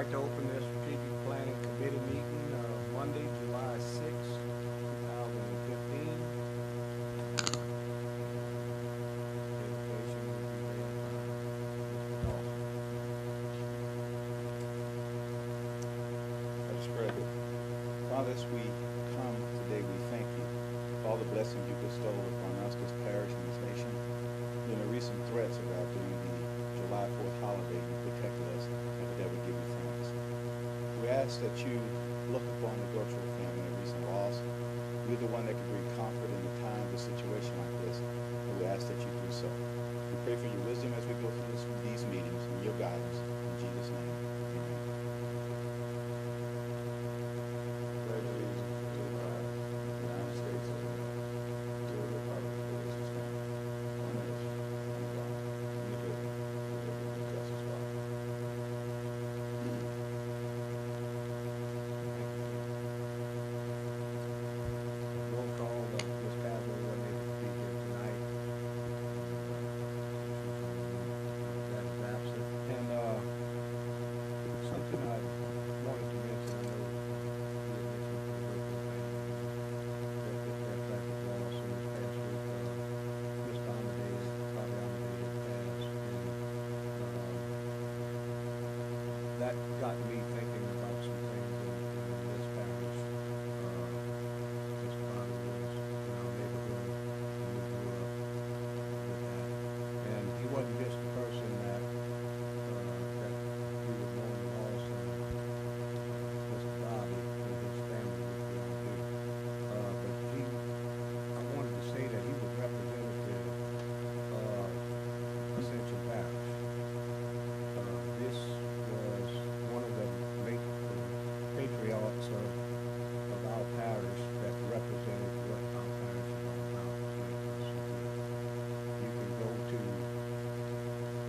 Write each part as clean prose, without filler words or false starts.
like to open this strategic planning committee meeting Monday, July 6th, 2015. Dedication will be led by Mr. Dawson. Let us pray. Father, as we come today, we thank you for all the blessings you bestowed upon us, this parish, and this nation. In the recent threats about during the July 4th holiday, you protected us, and for that we give you thanks. We ask that you look upon the Gotro family and recent loss. You're the one that can bring comfort in a time, a situation like this, and we ask that you do so. We pray for your wisdom as we go through these meetings and your guidance. In Jesus' name, amen. Pledge allegiance to the flag of the United States of America, to the republic for which it stands, one nation, under God, indivisible, with liberty and justice for all. Roll call, Ms. Caswell wasn't able to be here tonight. That is absent. And something I wanted to mention, I know you had mentioned the local family, their traffic loss in this past week. Mr. Amadei, Bobby Amadei had passed, and that got me thinking about some things in this parish. Mr. Bobby was in our neighborhood, and we grew up with that. And he wasn't just a person that we would mourn the loss of Mr. Bobby and his family would be on here. But I wanted to say that he was representative of Ascension Parish. This was one of the patriarchs of our parish that represented what our parish is all about. You can go to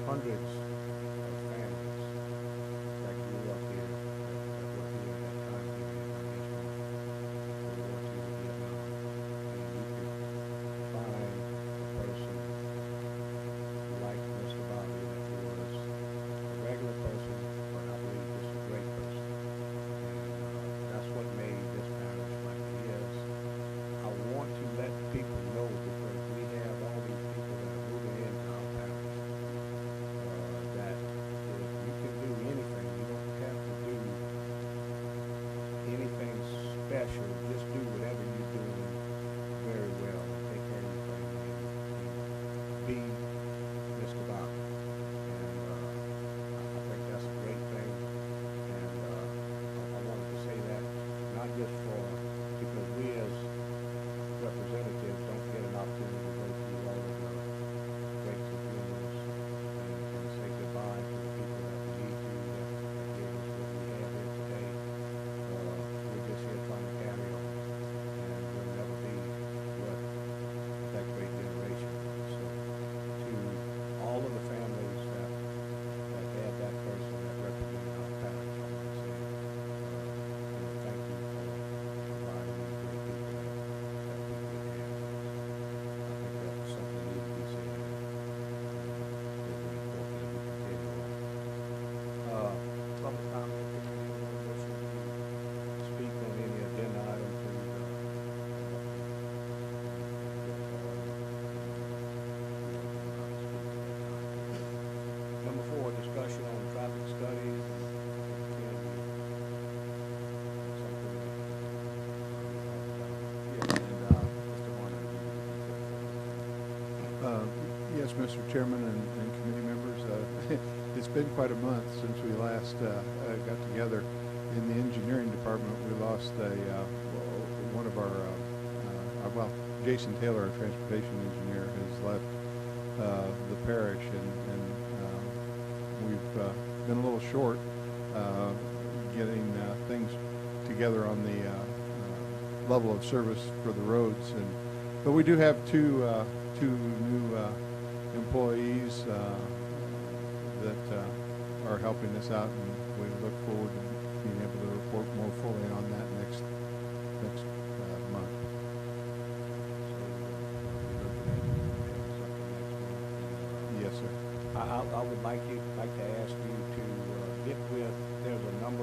hundreds of families that grew up here, that were here at that time period, I guess from World War II to Vietnam, and you could find a person like Mr. Bobby that was a regular person, but I believe just a great person. And that's what made this parish like it is. I want to let people know, because we have all these people that are moving into our parish, that if you can do anything, you don't have to do anything special. Just do whatever you're doing very well and take care of your family and be Mr. Bobby. And I think that's a great thing. And I wanted to say that not just because we as representatives don't get an opportunity to go through all of the breaks and funerals and say goodbye to the people that we need to, that gave us what we have here today. We're just here trying to carry on, and we'll never be what that great generation was. So to all of the families that had that person that represented our parish, I want to say, thank you for providing these great people that we could have. I think that's something that needs to be said, and it's really important that we continue on. Public comment, if anyone wishes to speak on any agenda item, please come up and Number 4, discussion on traffic studies. Again, something that Yes, and Mr. Warner, you can Yes, Mr. Chairman and committee members, it's been quite a month since we last got together. In the engineering department, we lost one of our, well, Jason Taylor, our transportation engineer, has left the parish, and we've been a little short getting things together on the level of service for the roads, but we do have two new employees that are helping us out, and we look forward to being able to report more fully on that next month. So, Yes, sir. I would like to ask you to get with, there's a number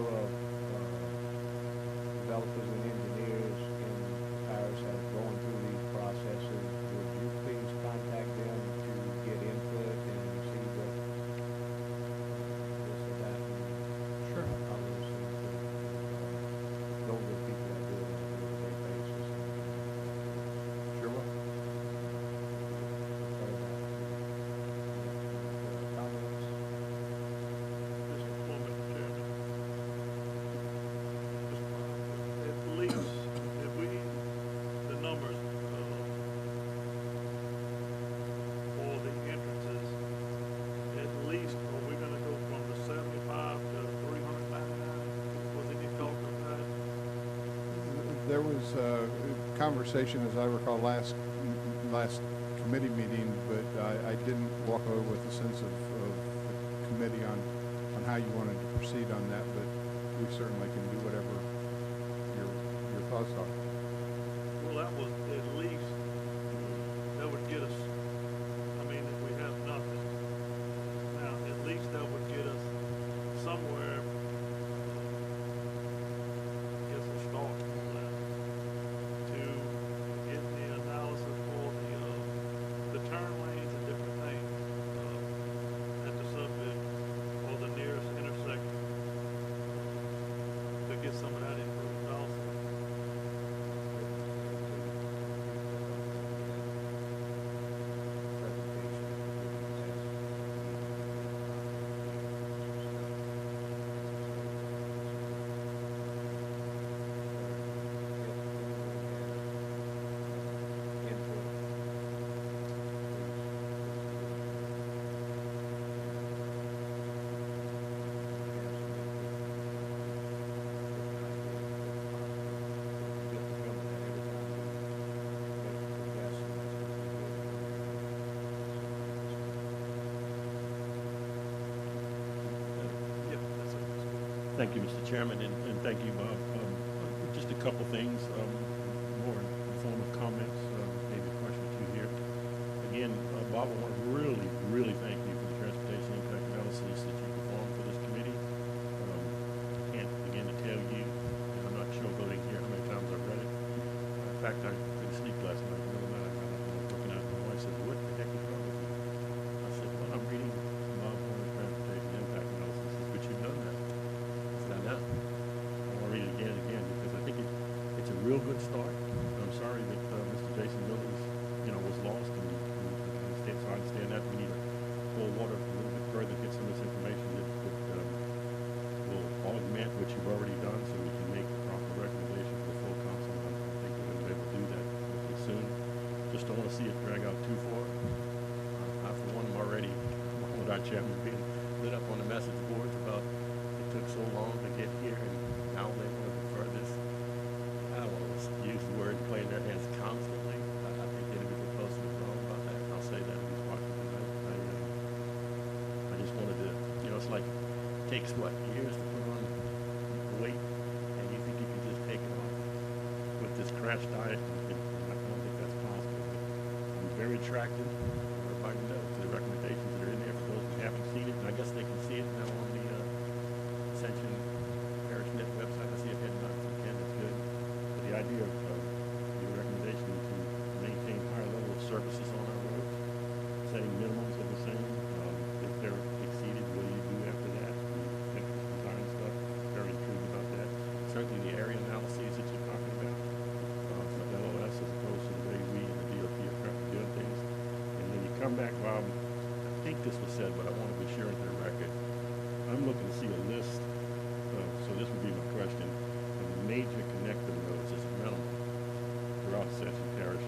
There was a conversation, as I recall, last committee meeting, but I didn't walk away with a sense of the committee on how you wanted to proceed on that, but we certainly can do whatever your thoughts are. Well, that was at least, that would get us, I mean, if we have nothing, now, at least that would get us somewhere, I guess, a start on that, to get the analysis for the turn lanes and different things, at the subdivision, or the nearest intersection, to get some of that improved also. Thank you, Mr. Chairman, and thank you, Bob. Just a couple things, more in the form of comments, maybe a question or two here. Again, Bob, I want to really thank you for the transportation impact analysis that you performed for this committee. I can't begin to tell you, and I'm not showboating here, how many times I've read it. In fact, I couldn't sleep last night. The middle of the night, I got up and I was looking out, and my wife said, "What the heck is wrong with you?" I said, "Well, I'm reading Bob Horner's transportation impact analysis." He said, "But you've done that." I want to read it again and again because I think it's a real good start. I'm sorry that Mr. Jason Miller's, was lost, and so I understand that we need to pull water a little bit further, get some of this information that will augment what you've already done, so we can make the proper recommendation for the full council. And I think we're going to be able to do that hopefully soon. Just don't want to see it drag out too far. I, for one, am already, with our chairman being lit up on the message boards about took so long to get here, and now they want to defer this. I don't want to use the word play in their hands constantly. I think the individual person is wrong about that. I'll say that in these watching tonight. I just wanted to, it's like it takes what, years to put on the weight, and you think you can just take it off with this crash diet, and I don't think that's possible. But I'm very attracted, everybody knows, to the recommendations that are in there for those who haven't seen it, and I guess they can see it now on the Ascension Parish Net website. I see it heading out from Ken. That's good. But the idea of your recommendation to maintain higher level of services on our roads, setting minimums of the same. If they're exceeded, what do you do after that? Design stuff. Very intrigued about that. Certainly the area analyses that you're talking about, the LOS as opposed to the way we and the DOT are currently doing things. And when you come back, Bob, I think this was said, but I want to be sure into the record. I'm looking to see a list, so this would be my question, of major connector roads as minimum throughout Ascension Parish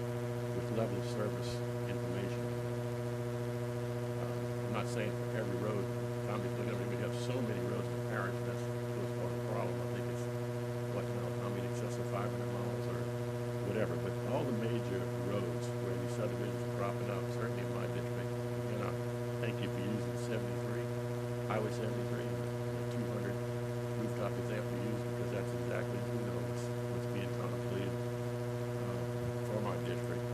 with level of service information. I'm not saying for every road, obviously, we have so many roads in the parish, that's part of the problem. I think it's, how many excess of 500 miles or whatever, but all the major roads where these subdivisions are cropping up, certainly in my district, thank you for using 73. Highway 73, the 200 rooftop example used, because that's exactly what's being contemplated for my district.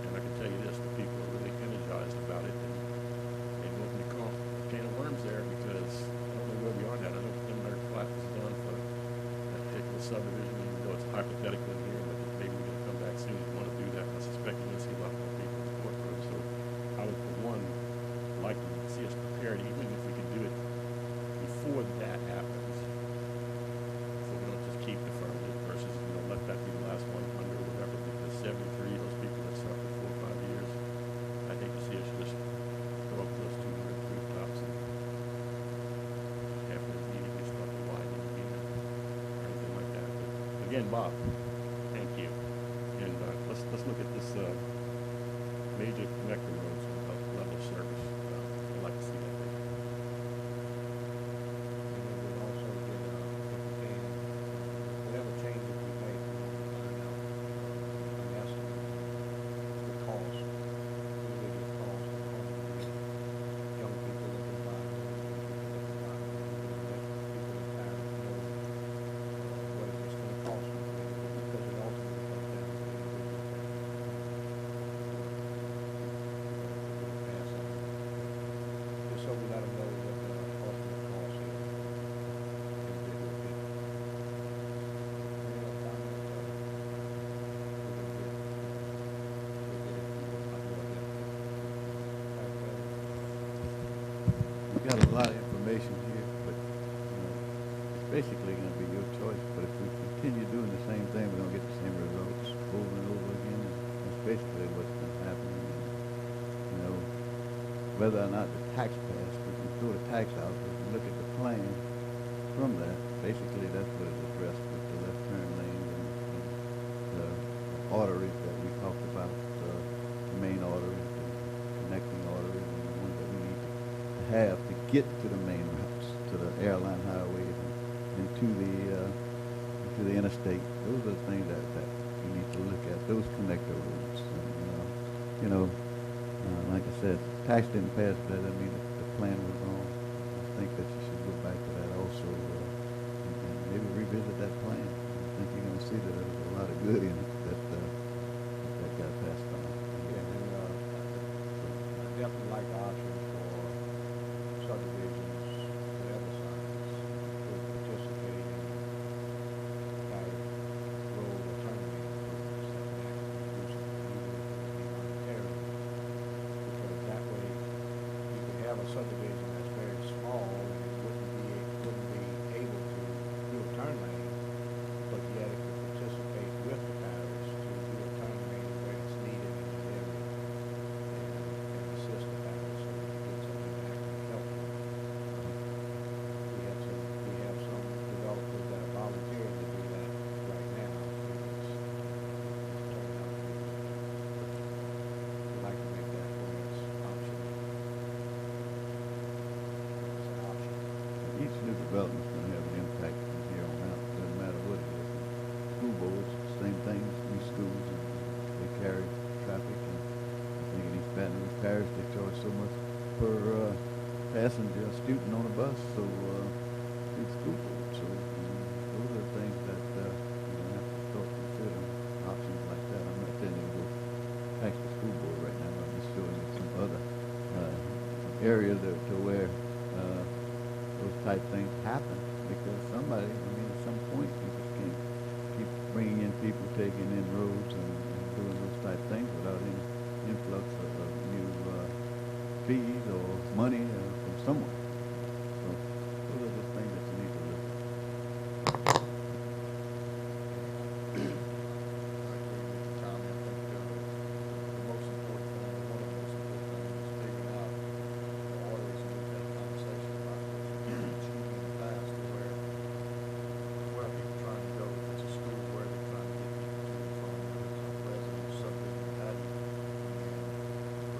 And I can tell you this, the people are really energized about it, and open the can of worms there, because I don't know where we are now. I know preliminary plat was done for that particular subdivision, even though it's hypothetical in here, but maybe we're going to come back soon and want to do that. I suspect you're going to see a lot more people support for it. So I would, for one, like to see us prepared, even if we could do it before that happens, so we don't just keep deferring it versus let that be the last 100 or whatever, because 73, those people that suffered 4 or 5 years, I hate to see us just go up those 200 rooftops and have to immediately start to widen again or anything like that. But again, Bob, thank you, and let's look at this major connector roads with level of service. I'd like to see that there. And we would also get, if we can, whatever changes we make, basically going to be your choice. But if we continue doing the same thing, we're going to get the same results over and over again. And that's basically what's been happening. And, you know, whether or not the tax passed, we can throw the tax out. If we look at the plan from that, basically that's what is addressed with the left turn lanes and the arteries that we talked about, the main arteries, the connecting arteries, and the ones that we need to have to get to the main routes, to the airline highways and to the interstate. Those are the things that we need to look at, those connector roads. And, you know, like I said, tax didn't pass, but that doesn't mean that the plan was wrong. I think that you should go back to that also and maybe revisit that plan. I think you're going to see that there's a lot of good in it that got passed on. Yeah, and I definitely like the option for subdivisions, whatever size, to participate in like road or turning improvements that would actually do something, even if it be monetary. Because that way, you could have a subdivision that's very small and it wouldn't be able to do a turn lane, but yet it could participate with the parish to do a turn lane where it's needed in the area and assist the parish so we can get something that actually help. We have some developers that are volunteering to do that right now. And it's turned out to be, we'd like to make that one as optional. It's an option. Each new development is going to have an impact from here on out. Doesn't matter what it is. School boards, same thing. New schools, and they carry traffic. And I think in East Baton Rouge Parish, they charge so much per passenger, student on a bus. So big school board. So those are the things that you're going to have to start considering options like that. I'm not telling you to go tax the school board right now. I'm just showing you some other areas to where those type things happen, because somebody, I mean, at some point you just can't keep bringing in people, taking in roads and doing those type things without any influx of new fees or money from somewhere. So those are the things that you need to look at. I agree with Tommy. I think the most important thing, one of the most important things is figuring out the arteries, and we've had a conversation about choosing the paths to where are people trying to go. If it's a school, where they're trying to get people to and from, whether it's a residence, subdivision, what have you.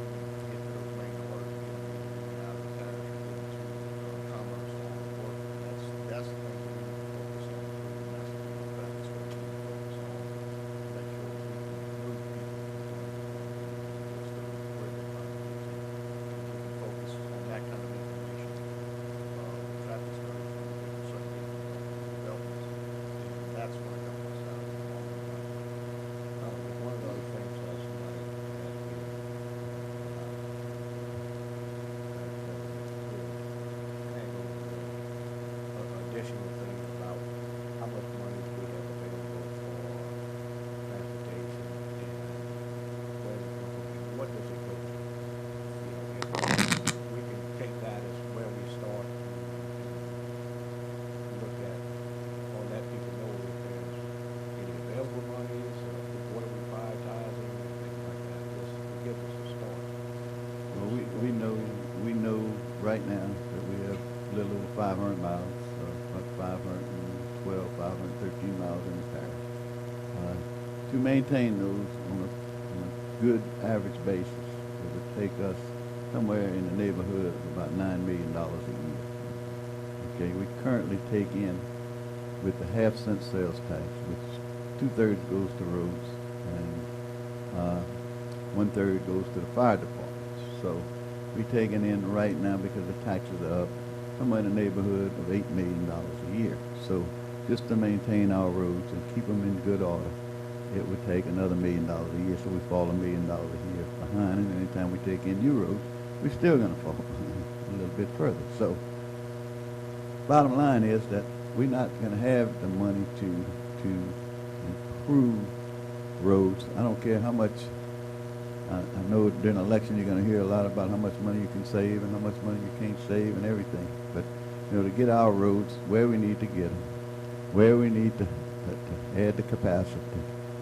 And get to those main arteries, get them in and out of the parish, or get into commerce, line of work. That's the thing that we need to focus on. And that's the thing that practice we need to focus on. Make sure that we can move people from where they're trying to get to. We can focus on that kind of information. Traffic studies from different subdivisions, developments. And that's what helps us out in the long run. One of the other things that somebody asked me additional things about how much money we have available for transportation and what does it go to? And we can take that as where we start and look at or let people know if there's any available monies or what are we prioritizing and things like that, just to give us a start. Well, we know right now that we have a little over 500 miles, about 512, 513 miles in the parish. To maintain those on a good average basis, it would take us somewhere in the neighborhood of about $9 million a year. Okay, we currently take in, with the half-cent sales tax, which 2/3 goes to roads and 1/3 goes to the fire departments. So we're taking in right now, because the taxes are up, somewhere in the neighborhood of $8 million a year. So just to maintain our roads and keep them in good order, it would take another $1 million a year. So we fall $1 million a year behind, and anytime we take in new roads, we're still going to fall behind a little bit further. So bottom line is that we're not going to have the money to improve roads. I don't care how much. I know during an election you're going to hear a lot about how much money you can save and how much money you can't save and everything. But to get our roads where we need to get them, where we need to add the capacity,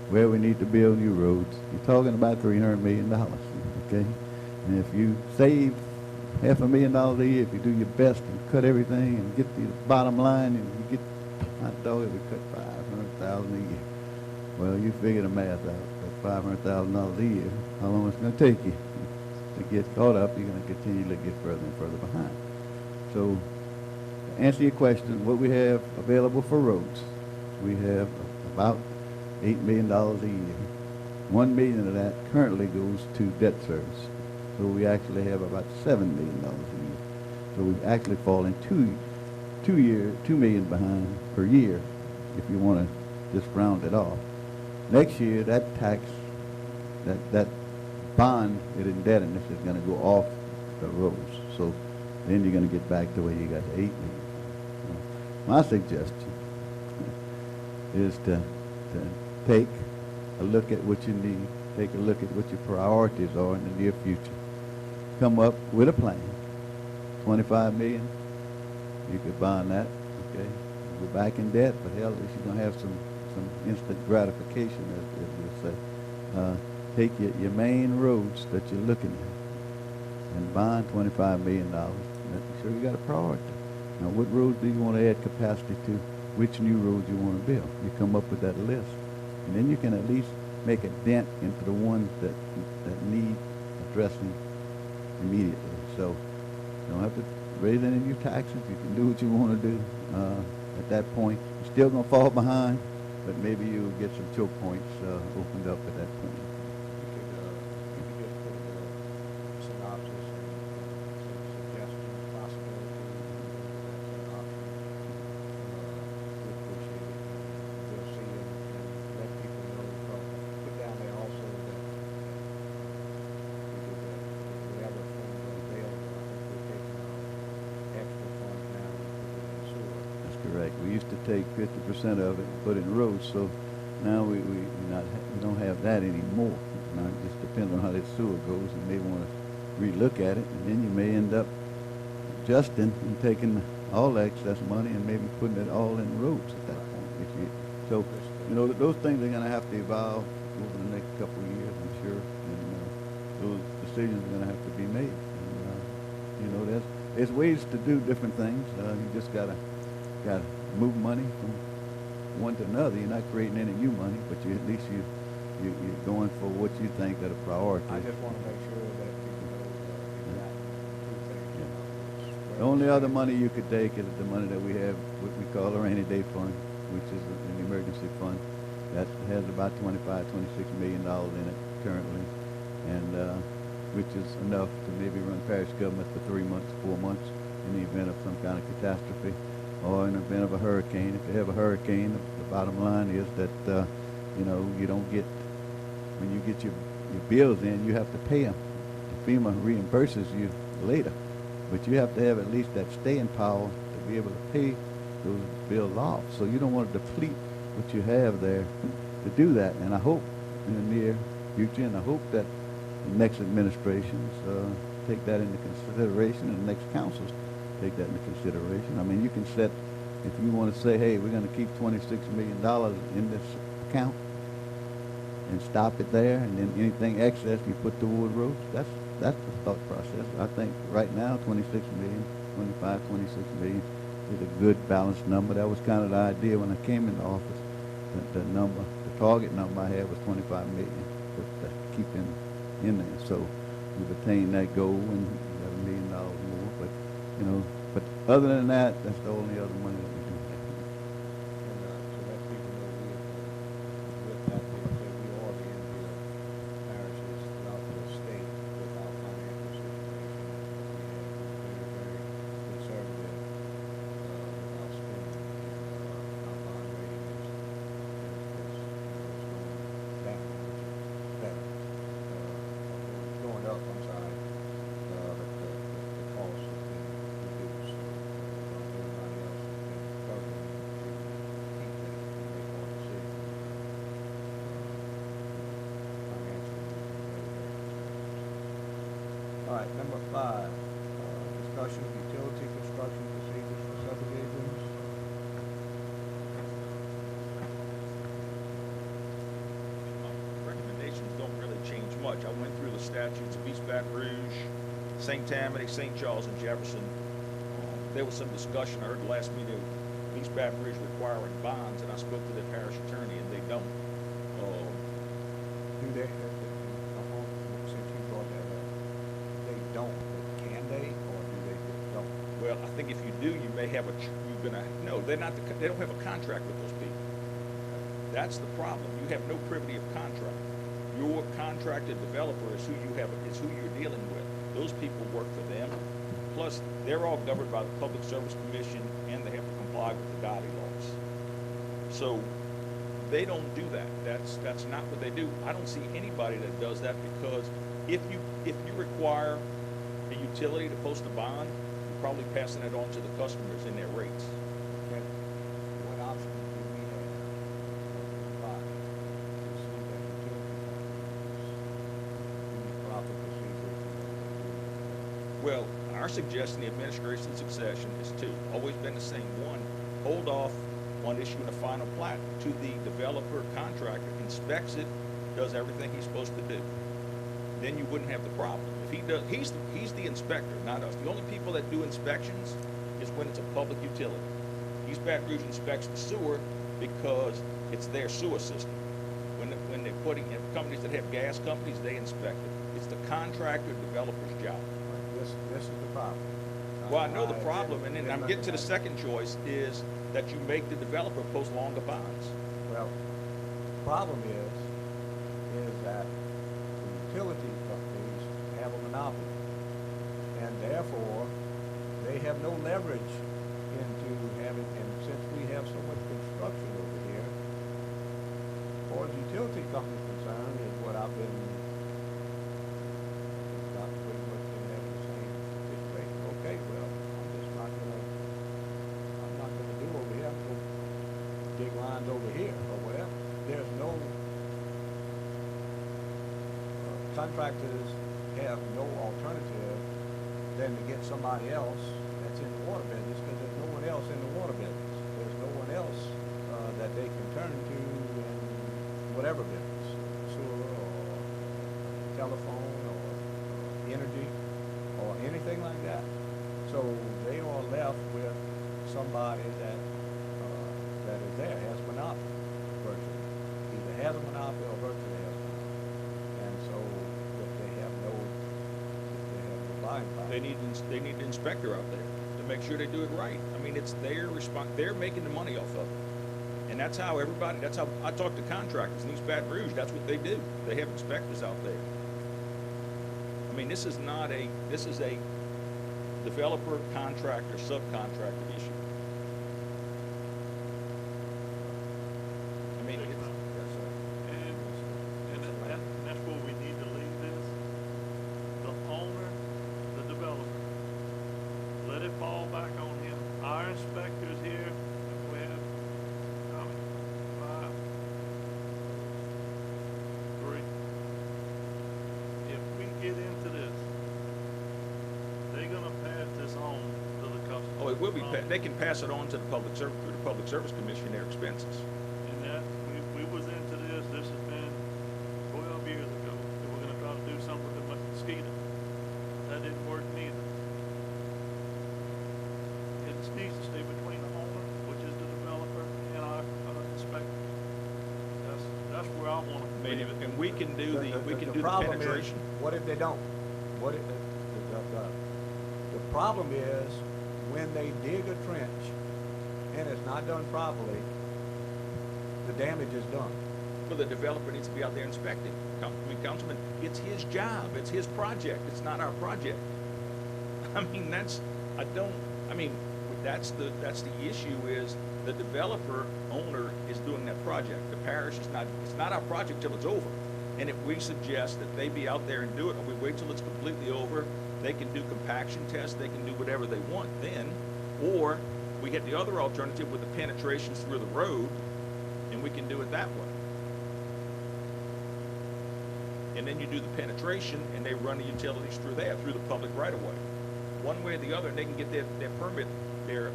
where we need to build new roads. You're talking about $300 million, okay? And if you save $500,000 a year, if you do your best and cut everything and get the bottom line, and you get, I thought it would cut $500,000 a year. Well, you figure the math out. That's $500,000 a year. How long it's going to take you to get caught up? You're going to continue to get further and further behind. So, to answer your question, what we have available for roads, we have about $8 million a year. $1 million of that currently goes to debt service. So we actually have about $7 million a year. So we've actually fallen $2 million behind per year, if you want to just round it off. Next year, that tax, that bond indebtedness is going to go off the roads. So then you're going to get back to where you got $8 million. My suggestion is to take a look at what you need, take a look at what your priorities are in the near future. Come up with a plan. $25 million, you could bond that, okay? You're back in debt, but hell, at least you're gonna have some instant gratification, as we say. Take your main roads that you're looking at and bond $25 million. Make sure you got a priority. Now, what roads do you want to add capacity to? Which new roads you want to build? You come up with that list, and then you can at least make a dent into the ones that need addressing immediately. So you don't have to raise any new taxes. You can do what you want to do at that point. You're still going to fall behind, but maybe you'll get some choke points opened up at that point. You could just put a synopsis and some suggestions, possibilities, that's an option. We appreciate it. We'll see and let people know. Put down there also that whatever funds are available, I think we're taking extra funds now and put it in sewer. That's correct. We used to take 50% of it and put it in roads, so now we don't have that anymore. Now it just depends on how that sewer goes. You may want to relook at it, and then you may end up adjusting and taking all the excess money and maybe putting it all in roads at that point. So, those things are going to have to evolve over the next couple of years, I'm sure, and those decisions are going to have to be made. And, there's ways to do different things. You just gotta move money from one to another. You're not creating any new money, but at least you're going for what you think are the priorities. I just want to make sure that people know exactly two things. The only other money you could take is the money that we have, what we call a rainy day fund, which is an emergency fund that has about $25, $26 million in it currently, and which is enough to maybe run parish government for 3 months, 4 months in the event of some kind of catastrophe, or in the event of a hurricane. If you have a hurricane, the bottom line is that you don't get, when you get your bills in, you have to pay them. FEMA reimburses you later, but you have to have at least that staying power to be able to pay those bills off. So you don't want to deplete what you have there to do that. And I hope in the near future, and I hope that the next administrations take that into consideration, and the next councils take that into consideration. I mean, you can set, if you want to say, hey, we're going to keep $26 million in this account and stop it there, and then anything excess you put toward roads, that's the thought process. I think right now 26 million, 26 million is a good balanced number. That was kind of the idea when I came into office. The target number I had was 25 million, but keep in there. So we've attained that goal and $11 million more. But other than that, that's the only other money that we do have. And to let people know, with that being said, we are the envy of parishes throughout the state with our financial situation. We have very, very conservative with our spending, and our bond rating is going down, which is better. Going up, I'm sorry. The cost has been reduced. Everybody else has been covering to keep that and make more decisions. Financially, we've been very, very conservative. All right, number 5, discussion of utility construction procedures for much. I went through the statutes of East Baton Rouge, St. Tammany, St. Charles, and Jefferson. There was some discussion, I heard the last meeting of East Baton Rouge requiring bonds, and I spoke to the parish attorney, and they don't. Do they, since you brought that up, they don't, but can they, or do they don't? Well, I think if you do, you may have no, they don't have a contract with those people. That's the problem. You have no privity of contract. Your contracted developer is who you're dealing with. Those people work for them. Plus, they're all governed by the Public Service Commission, and they have to comply with the DOTI laws. So they don't do that. That's not what they do. I don't see anybody that does that, because if you require a utility to post a bond, you're probably passing it on to the customers in their rates. Okay. What options do we have as a body to see that utility companies use proper procedures? Well, our suggestion, the administration succession, is two. Always been the same. One, hold off on issuing a final plat to the developer contractor, inspects it, does everything he's supposed to do. Then you wouldn't have the problem. If he does, he's the inspector, not us. The only people that do inspections is when it's a public utility. East Baton Rouge inspects the sewer because it's their sewer system. When they're putting in companies that have gas companies, they inspect it. It's the contractor developer's job. This is the problem. Well, I know the problem, and then I'm getting to the second choice, is that you make the developer post longer bonds. Well, the problem is that the utility companies have a monopoly, and therefore they have no leverage into having, and since we have so much construction over here, as far as utility companies concerned, is what I've been got pretty much been having the same situation. Okay, well, I'm not gonna do over here. I'm gonna dig lines over here or whatever. There's no contractors have no alternative than to get somebody else that's in the water business, because there's no one else in the water business. There's no one else that they can turn to in whatever business, sewer or telephone or energy or anything like that. So they are left with somebody that is there, has monopoly, virtually. Either has a monopoly or virtually has a monopoly. And so if they have no buying power. They need an inspector out there to make sure they do it right. I mean, it's their response. They're making the money off of it. And that's how I talk to contractors in East Baton Rouge. That's what they do. They have inspectors out there. I mean, this is a developer, contractor, subcontractor issue. I mean, Yes, sir. And that's where we need to leave this. The owner, the developer, let it fall back on him. Our inspectors here, we have, how many? 5, 3. If we get into this, they're gonna pass this on to the customer. oh, it will be. They can pass it on to the Public Service Commission, their expenses. And that, we was into this has been 12 years ago, and we're gonna try to do something with the mosquito. That didn't work neither. It needs to stay between the owner, which is the developer, and our inspector. That's where I wanna I mean, leave it. and we can do the problem penetration. Is, what if they don't? What if the problem is when they dig a trench and it's not done properly, the damage is done. Well, the developer needs to be out there inspecting. Councilman, it's his job. It's his project. It's not our project. I mean, that's the issue is the developer owner is doing that project. The parish is not, it's not our project till it's over. And if we suggest that they be out there and do it, or we wait till it's completely over, they can do compaction tests, they can do whatever they want then, or we get the other alternative with the penetrations through the road, and we can do it that way. And then you do the penetration, and they run the utilities through there, through the public right-of-way. One way or the other, they can get their permit, their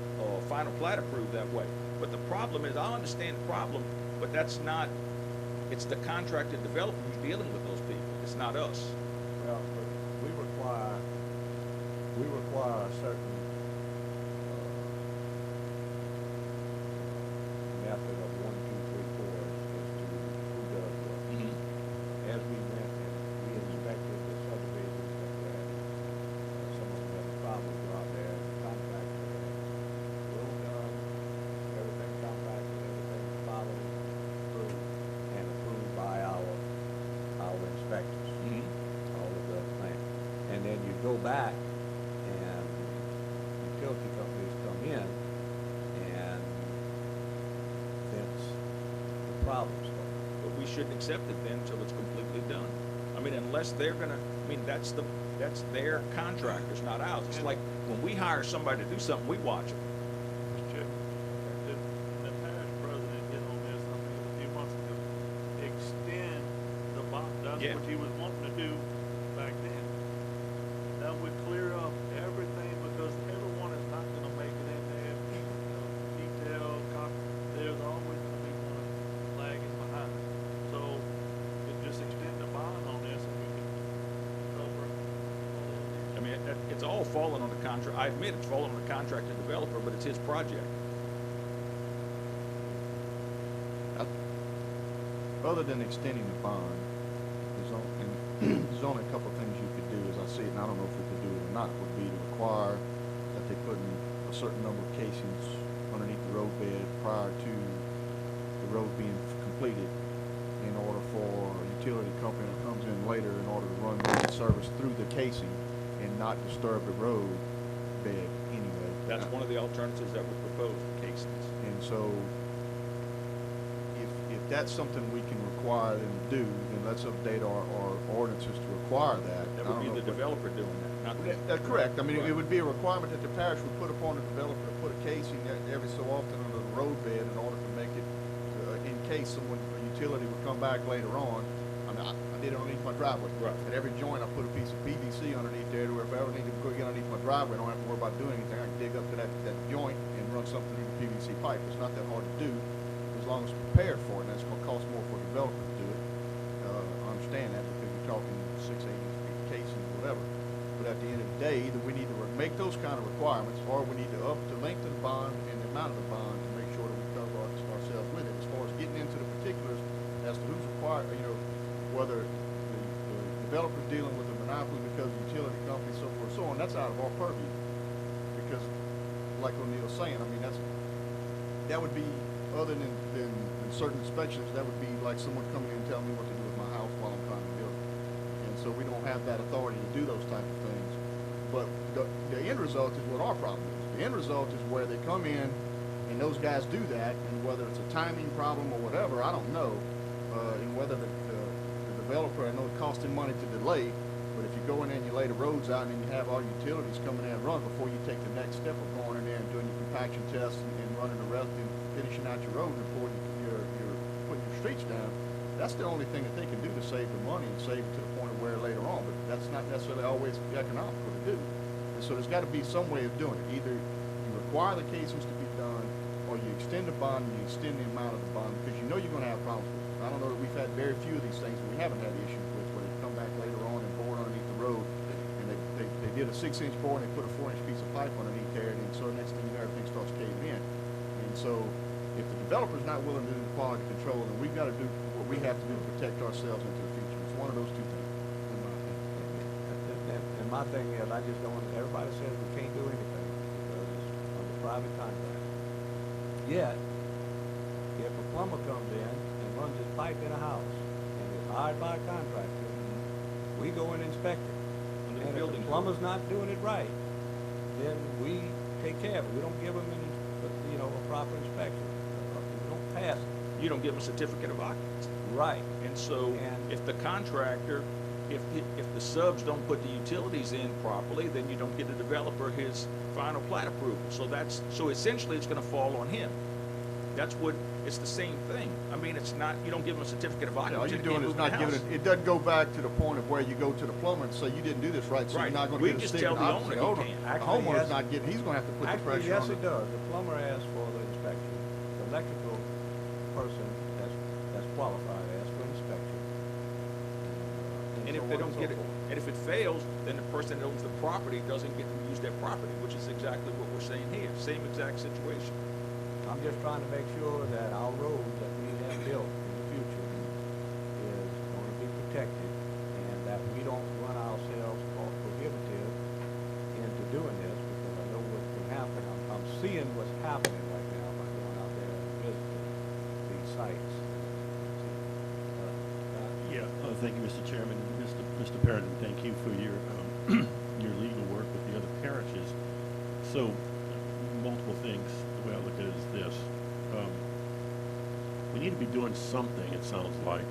final plat approved that way. But the problem is, I understand the problem, but that's not, it's the contracted developer who's dealing with those people. It's not us. Well, but we require a certain method of 1, 2, 3, 4 as to who does what. As we went and we inspected the subdivisions that some of them had problems out there, the contractor well done, everything contracted, everything followed through and approved by our inspectors, all of the plant. And then you go back and utility companies come in and fix the problem stuff. But we shouldn't accept it then until it's completely done. I mean, unless they're gonna, I mean, that's their contractors, not ours. It's like when we hire somebody to do something, we watch it. Mr. Chair, the parish president hit on this, I think, a few months ago. Extend the bond, that's Yeah. what he was wanting to do back then. That would clear up everything, because everyone is not gonna make it in there, detailed copy. There's always gonna be one lagging behind. So, just extend the bond on this and we can cover all of I mean, it's all falling on the contract. I admit it's falling on the contractor developer, but it's his project. Other than extending the bond, there's only a couple of things you could do, as I see it, and I don't know if we could do it or not, would be to require that they put in a certain number of casings underneath the road bed prior to the road being completed, in order for a utility company that comes in later in order to run the service through the casing and not disturb the road bed anyway. That's one of the alternatives that we propose, casings. And so, if that's something we can require them to do, then let's update our ordinances to require that. That I would don't be know the if we- developer doing that, not the. That's correct. I mean, Right. it would be a requirement that the parish would put upon the developer to put a casing every so often under the road bed in order to make it, in case someone, a utility would come back later on. I mean, I did it underneath my driveway. Right. At every joint, I put a piece of PVC underneath there, to where if I ever need to go get underneath my driveway, I don't have to worry about doing anything. I can dig up to that joint and run something through the PVC pipe. It's not that hard to do, as long as it's prepared for it, and that's gonna cost more for a developer to do it. I understand that, because you're talking 6, 8 inch casings, whatever. But at the end of the day, either we need to make those kind of requirements, or we need to up the length of the bond and the amount of the bond to make sure that we cover ourselves with it. As far as getting into the particulars as to who's required, whether the developer's dealing with a monopoly because of utility company, so forth, so on, that's out of our purview. Because, like O'Neill's saying, I mean, that would be, other than certain inspections, that would be like someone coming in and telling me what to do with my house while I'm trying to build it. And so we don't have that authority to do those type of things. But the end result is what our problem is. The end result is where they come in and those guys do that, and whether it's a timing problem or whatever, I don't know. And whether the developer, I know it costs him money to delay, but if you go in there and you lay the roads out and you have all utilities coming in and run before you take the next step of going in there and doing your compaction tests and running the rest and finishing out your road before you're putting your streets down, that's the only thing that they can do to save the money and save it to the point of where later on, but that's not necessarily always economical to do. And so there's got to be some way of doing it. Either you require the casings to be done, or you extend the bond and you extend the amount of the bond, because you know you're going to have problems with it. I don't know that we've had very few of these things that we haven't had issues with, where they come back later on and bore underneath the road, and they did a 6-inch bore and they put a 4-inch piece of pipe underneath there, and so the next thing you know, everything starts caving in. And so, if the developer's not willing to do the quality control, then we've got to do what we have to do to protect ourselves into the future. It's one of those two things, in my opinion. And my thing is, I just don't, everybody says we can't do anything because it's under private contract. Yet, if a plumber comes in and runs his pipe in a house and is hired by a contractor, we go and inspect it. Under the And if building the code. plumber's not doing it right, then we take care of it. We don't give him a proper inspection. We don't pass it. You don't give them a certificate of occupancy. Right. And so, And- if the contractor, if the subs don't put the utilities in properly, then you don't get the developer his final plat approval. So essentially, it's gonna fall on him. It's the same thing. I mean, it's not, you don't give them a certificate of Yeah, all occupancy. you're they doing can't is move not the giving house. it doesn't go back to the point of where you go to the plumber and say, you didn't do this right, so Right. you're not gonna We get a just stick. tell the owner he Hold on. can't. The Actually, homeowner's yes. not getting, he's gonna have to put the Actually, pressure yes, on it does. The plumber asks for the inspection. The electrical person that's qualified asks for inspection. And if if so they on don't and so get it, forth. and if it fails, then the person that owns the property doesn't get to use their property, which is exactly what we're saying here, same exact situation. I'm just trying to make sure that our roads that we have built in the future is going to be protected and that we don't run ourselves cost prohibitive into doing this, because I know what can happen. I'm seeing what's happening right now by going out there and visiting these sites. Thank you, Mr. Chairman. Mr. Parrott, thank you for your your legal work with the other parishes. So, multiple things. The way I look at it is this: we need to be doing something. It sounds like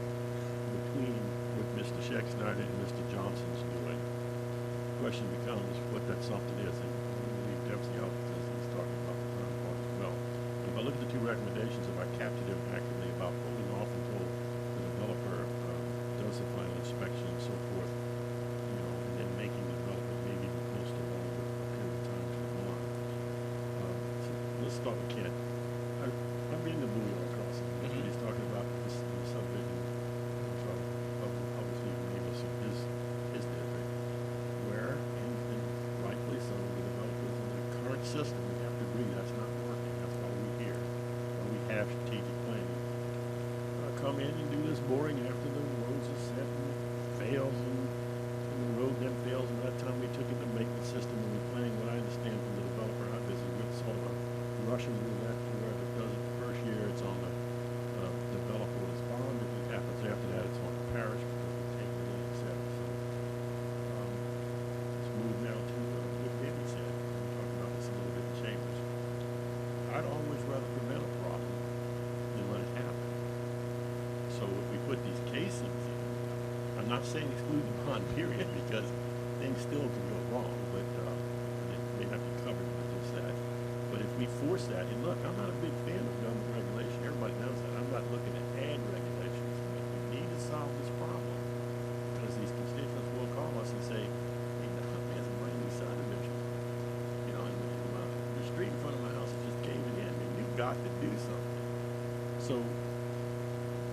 between what Mr. Scheck-Snyder and Mr. Johnson's doing. The question becomes what that something is, and we definitely out because he's talking about the current part as well. If I look at the two recommendations, if I captured them accurately about holding off until the developer does the final inspection and so forth, and then making the development maybe even close to longer period of time to the bond. So let's start with Ken. I'm reading the Blue Yard Crossing. That's what he's talking about, this subdivision, which obviously you name us in his district, where, and rightfully so, the developers in the current system, we have to agree that's not working. That's why we're here. Why we have strategic planning. Come in and do this boring after the roads are set and fails, and the road then fails, and by the time we took it to make the system and we're planning, what I understand from the developer, this is with sort of a Russian roulette to where if it does it the first year, it's on the developer with his bond. If it happens after that, it's on the parish because we're taking it in, et cetera. So let's move now to what Vinny said. We talked about this a little bit in chambers. I'd always rather prevent a problem than let it happen. So if we put these casings in, I'm not saying exclude the bond period because things still can go wrong, but they have to be covered by just that. But if we force that, and look, I'm not a big fan of government regulation. Everybody knows that. I'm not looking at ag regulations. But we need to solve this problem because these constituents will call us and say, "Hey, man, it's a brand new subdivision. And the street in front of my house is just caving in, and you've got to do something." So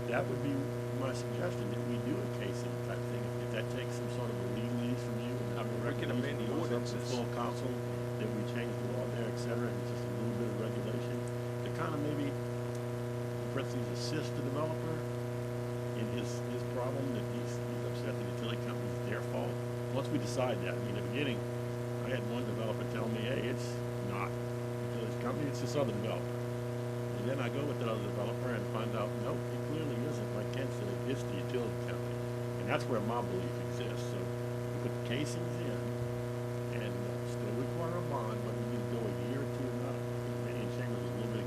that would be my suggestion, that we do a casing type thing. If that takes some sort of a legalese from you, and I mean, we can amend the goes up to ordinances. full council, that we change the law there, et cetera, and just a little bit of regulation to kind of maybe, in parentheses, assist the developer in his problem that he's upset the utility company is their fault. Once we decide that, in the beginning, I had one developer tell me, hey, it's not the utility company, it's this other developer. And then I go with that other developer and find out, nope, it clearly isn't. Like Ken said, it's the utility company. And that's where my belief exists. So we put the casings in and still require a bond, but we need to go a year or two or not. Randy and Chambers is a little bit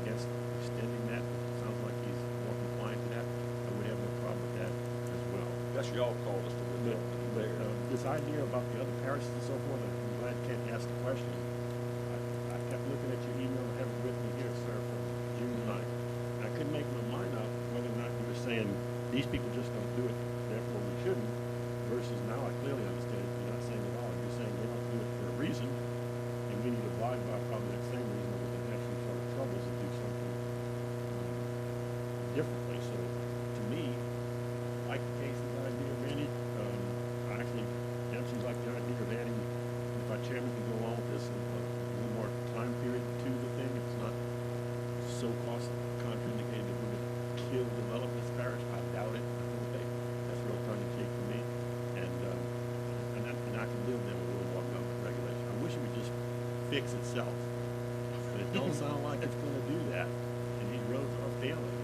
against extending that. Sounds like he's more compliant to that. I would have no problem with that as well. That's y'all call us to But, the this idea about the other parishes and so forth, I'm glad Ken asked the question. I kept looking at your email, I have it with me here, sir, from June 9th. I couldn't make my mind up whether or not you were saying these people just don't do it, therefore we shouldn't, versus now I clearly understand you're not saying at all. You're saying they don't do it for a reason, and we need to abide by probably that same reason, or we can have some sort of troubles to do something differently. So to me, I like the cases idea, Randy. Actually, Ken seems like the idea of adding, if our chairman can go along with this, a little more time period to the thing. It's not so cost contraindicated that we're going to kill development's parish. I doubt it. Okay. That's real tongue in cheek to me. And I can live there with a little more government regulation. I wish it would just fix itself. But it don't sound like it's going to do that. And these roads are failing.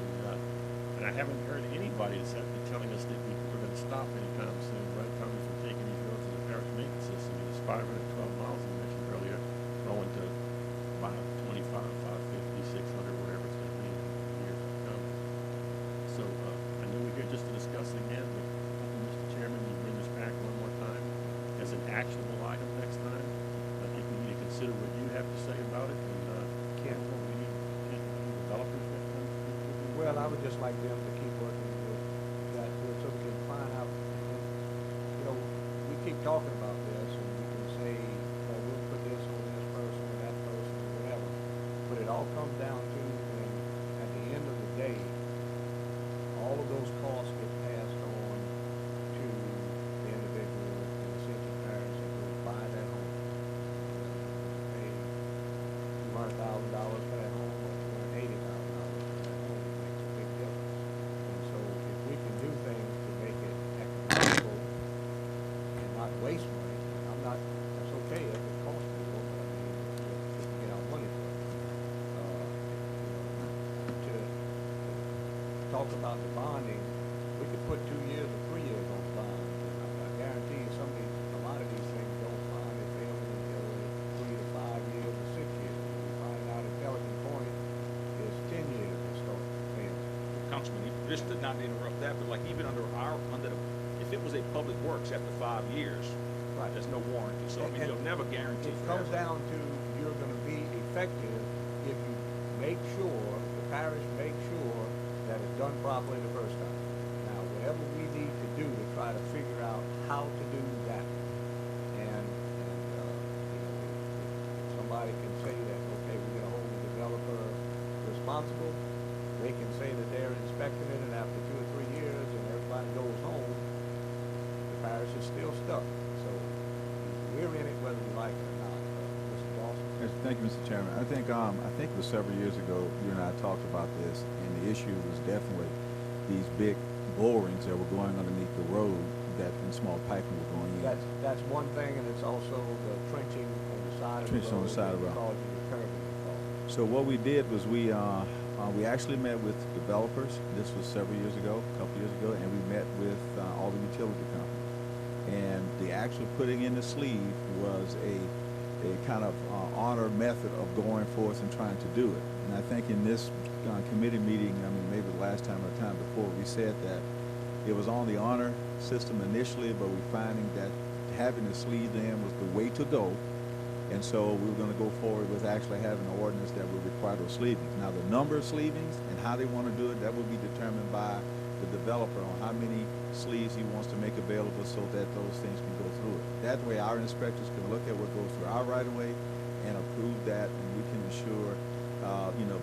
And I haven't heard anybody that's telling us that we're going to stop anytime soon. Right, coming from taking these roads to the parish maintenance system. It's 512 miles you mentioned earlier, going to about 25, 550, 600, whatever it's going to be in years to come. So I know we're here just to discuss it again, but Mr. Chairman, you bring this back one more time as an actionable item next time. I think we need to consider what you have to say about it, and Ken? we need developers that come. Well, I would just like them to keep working with that so we can find out. We keep talking about this, and we can say, we'll put this on this person or that person or whatever. But it all comes down to, when at the end of the day, all of those costs get passed on to talk about the bonding, we could put 2 years or 3 years on the bond. I guarantee you a lot of these things don't bond, they pay them in 3 to 5 years or 6 years. We find out Intelligent Point is 10 years to start paying. Councilman, just to not interrupt that, but like even under if it was a public works after 5 years, Right. there's no warranty. So I mean, And you'll never guarantee. It comes forever. down to you're gonna be effective if you make sure, the parish makes sure that it's done properly the first time. Now, whatever we need to do to try to figure out how to do that, and somebody can say that, okay, we're gonna hold the developer responsible. They can say that they're inspecting it, and after 2 or 3 years, and everybody goes home, the parish is still stuck. So we're in it whether we like it or not. Mr. Dawson? Yes, thank you, Mr. Chairman. I think it was several years ago, you and I talked about this, and the issue was definitely these big borings that were going underneath the road that in small piping were going in. That's one thing, and it's also the trenching on the side of the road. Trenching on the side of the road. Causes the curbing to fall. So what we did was we actually met with developers. This was several years ago, a couple years ago, and we met with all the utility companies. And the actual putting in the sleeve was a kind of honor method of going forth and trying to do it. And I think in this committee meeting, I mean, maybe the last time or the time before, we said that it was on the honor system initially, but we're finding that having the sleeve in was the way to go. And so we were going to go forward with actually having an ordinance that would require those sleevings. Now, the number of sleevings and how they want to do it, that will be determined by the developer on how many sleeves he wants to make available so that those things can go through it. That way, our inspectors can look at what goes through our right-of-way and approve that, and we can ensure,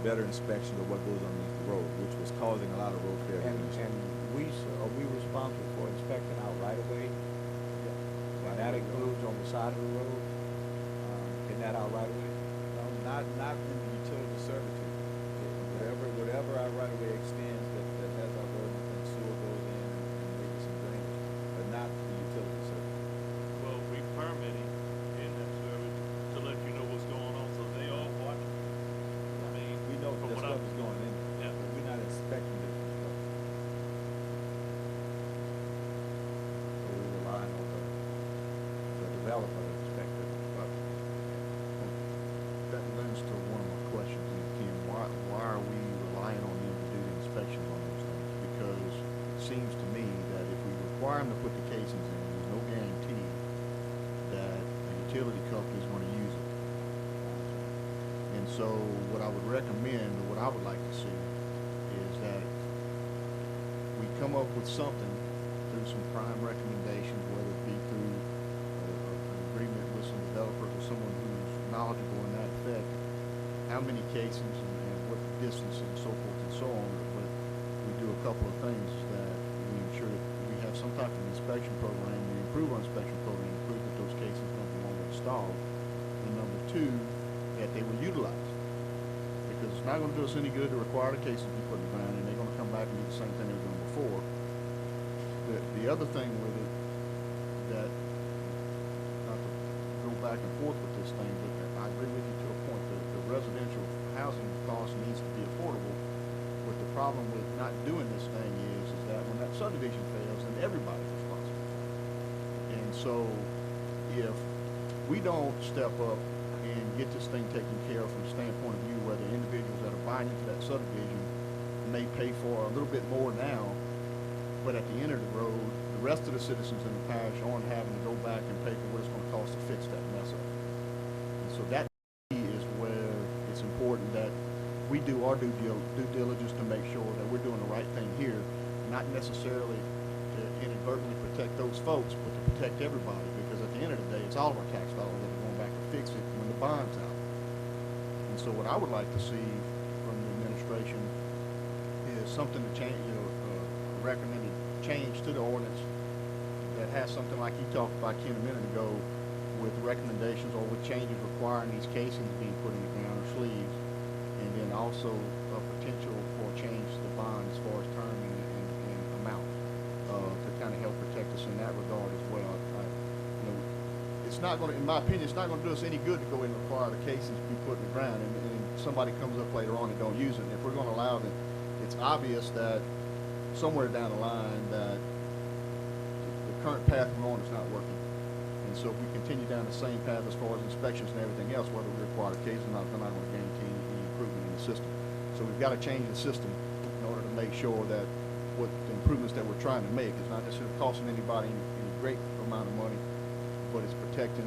better inspection of what goes underneath the road, which was causing a lot of road failure. And are we responsible for inspecting our right-of-way? Yeah. And that includes on the side of the road? Isn't that our right-of-way? No, not in the utility servitude. Whatever our right-of-way extends that has our road and sewer goes in and maybe some drainage, but not the utility servitude. Well, we permitting in that service to let you know what's going on, so they all watch. I mean, We know from that what stuff I- is going in, Yeah. but we're not inspecting it. So we rely on the developer to inspect it. That lends to one of my questions, Kim. Why are we relying on them to do the inspections on those things? Because it seems to me that if we require them to put the casings in, there's no guarantee that the utility company is going to use it. And so what I would recommend, or what I would like to see, is that we come up with something through some prime recommendations, whether it be through an agreement with some developer or someone who's knowledgeable in that effect, how many casings and what distances and so forth and so on. But we do a couple of things that we ensure that we have some type of inspection program, we improve our inspection program, improve that those casings, number one, were installed, and number two, that they were utilized. Because it's not going to do us any good to require the casings to be put in the ground, and they're going to come back and do the same thing they were doing before. The other thing with it, that, not to go back and forth with this thing, but I agree with you to a point, the residential housing cost needs to be affordable, but the problem with not doing this thing is that when that subdivision fails, then everybody's responsible. And so, if we don't step up and get this thing taken care of from the standpoint of view where the individuals that are buying into that subdivision may pay for a little bit more now, but at the end of the road, the rest of the citizens in the parish aren't having to go back and pay for what it's going to cost to fix that mess up. And so that is where it's important that we do our due diligence to make sure that we're doing the right thing here, not necessarily to inadvertently protect those folks, but to protect everybody, because at the end of the day, it's all of our tax dollars that are going back to fix it when the bond's out. And so what I would like to see from the administration is something to change, recommended change to the ordinance that has something like you talked about, Ken, a minute ago, with recommendations or with changes requiring these casings being put in the ground or sleeves, and then also a potential for change to the bond as far as term and amount to kind of help protect us in that regard as well. It's not going to, in my opinion, it's not going to do us any good to go in and require the casings to be put in the ground, and somebody comes up later on and don't use it. And if we're going to allow them, it's obvious that somewhere down the line that the current path we're on is not working. And so if we continue down the same path as far as inspections and everything else, whether we require cases or not, they're not going to guarantee any improvement in the system. So we've got to change the system in order to make sure that what the improvements that we're trying to make is not necessarily costing anybody any great amount of money, but it's protecting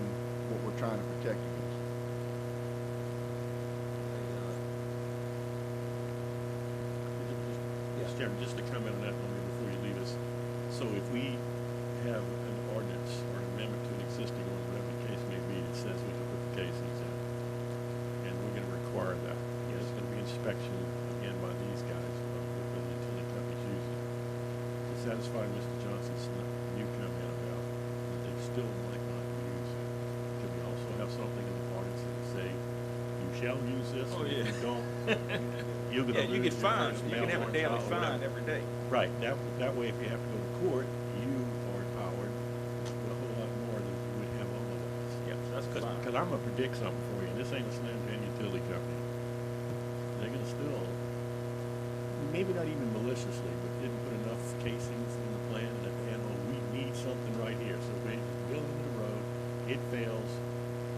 what we're trying to protect against. Mr. Chairman, just to comment on that one before you leave us. So if we have an ordinance or an amendment to an existing ordinance, whatever the case may be, that says we can put the casings in, and we're gonna require that. There's gonna be inspection, again, by these guys, whether the utility companies use it. To satisfy Mr. Johnson's new comment about that they still might not use it, could we also have something in the ordinance that say, you shall use this, Oh, or if yeah. you don't, you're gonna Yeah, you lose get your fined. first You can have a mail daily warrant or fine whatever. every day. Right, that way if you have to go to court, you are empowered with a whole lot more than you would have otherwise. Yeah, that's fine. Because I'm gonna predict something for you, and this ain't a slam to any utility company. They're gonna still, maybe not even maliciously, but didn't put enough casings in the plan that, we need something right here. So we build into the road, it fails,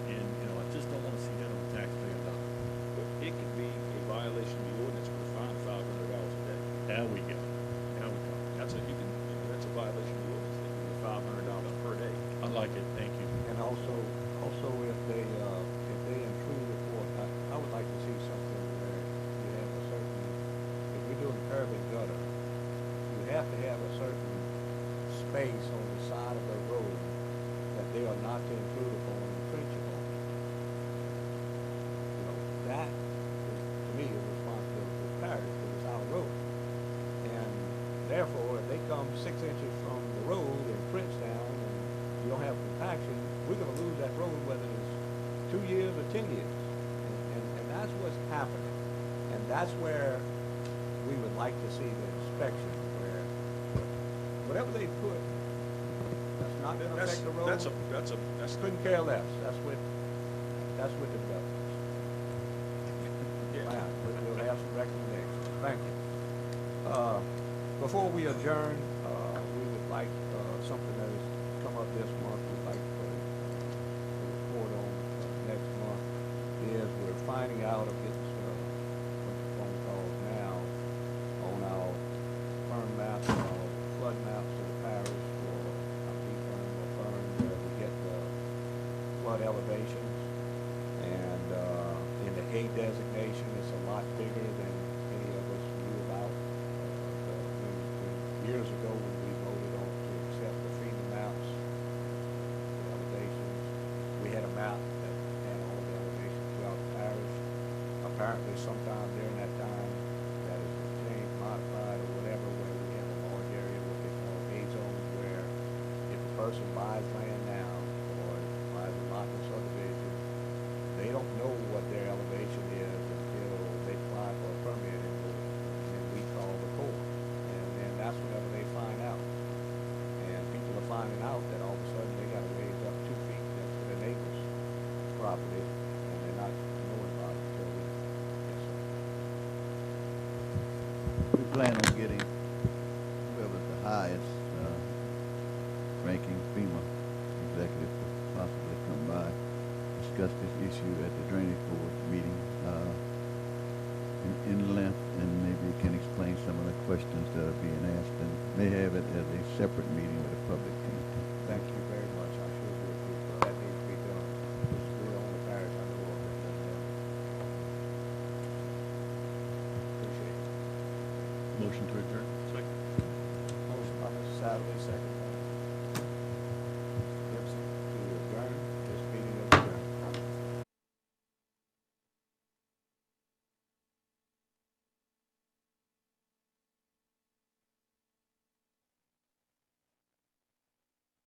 and, I just don't wanna see that on the taxpayer dollar. But it could be a violation of the ordinance with a fine of $500 a day. There we go. Now we go. That's a violation of the ordinance. It could be $500 per day. I like it, thank you. And also if they intrude upon, I would like to see something where you have a certain, if you're doing curb and gutter, you have to have a certain space on the side of the road that they are not to intrude upon and trench upon. That is, to me, a responsibility of the parish, because it's our road. And therefore, if they come 6 inches from the road and trench down and you don't have compaction, we're gonna lose that road whether it's 2 years or 10 years. And that's what's happening. And that's where we would like to see the inspection, where whatever they put, that's not gonna affect the road. That's Couldn't care less. That's with the developers. yeah. Wow, but we'll have some recommendations. Thank you. Before we adjourn, we would like, something that has come up this month, we'd like to report on next month, is we're finding out of getting some phone calls now on our burn maps, our flood maps of the parish, or our burn or burn, where we get the flood elevations. And in the A designation, it's a lot bigger than any of us knew about. Years ago, when we voted on to accept the FEMA maps, the elevations, we had a map that had all the elevations throughout the parish. Apparently, sometime during that time, that has been changed, modified, or whatever, where we have a large area, what they call A zones, where if a person buys land now or buys a lot of subdivision, they don't know what their elevation is until they apply for a permit, and we call the court. And then that's whenever they find out. And people are finding out that all of a sudden they gotta raise up 2 feet next to their neighbor's property, and they're not knowing about it until we, yes, sir. We plan on getting whoever's the highest ranking FEMA executive to possibly come by, discuss this issue at the drainage board meeting in length, and maybe can explain some of the questions that are being asked, and may have it as a separate meeting with the public. Thank you very much. I sure do appreciate that. Needs to be done. This is the only parish I know of that does that. Appreciate it. Motion to adjourn. Second. Motion by Mr. Sadler, second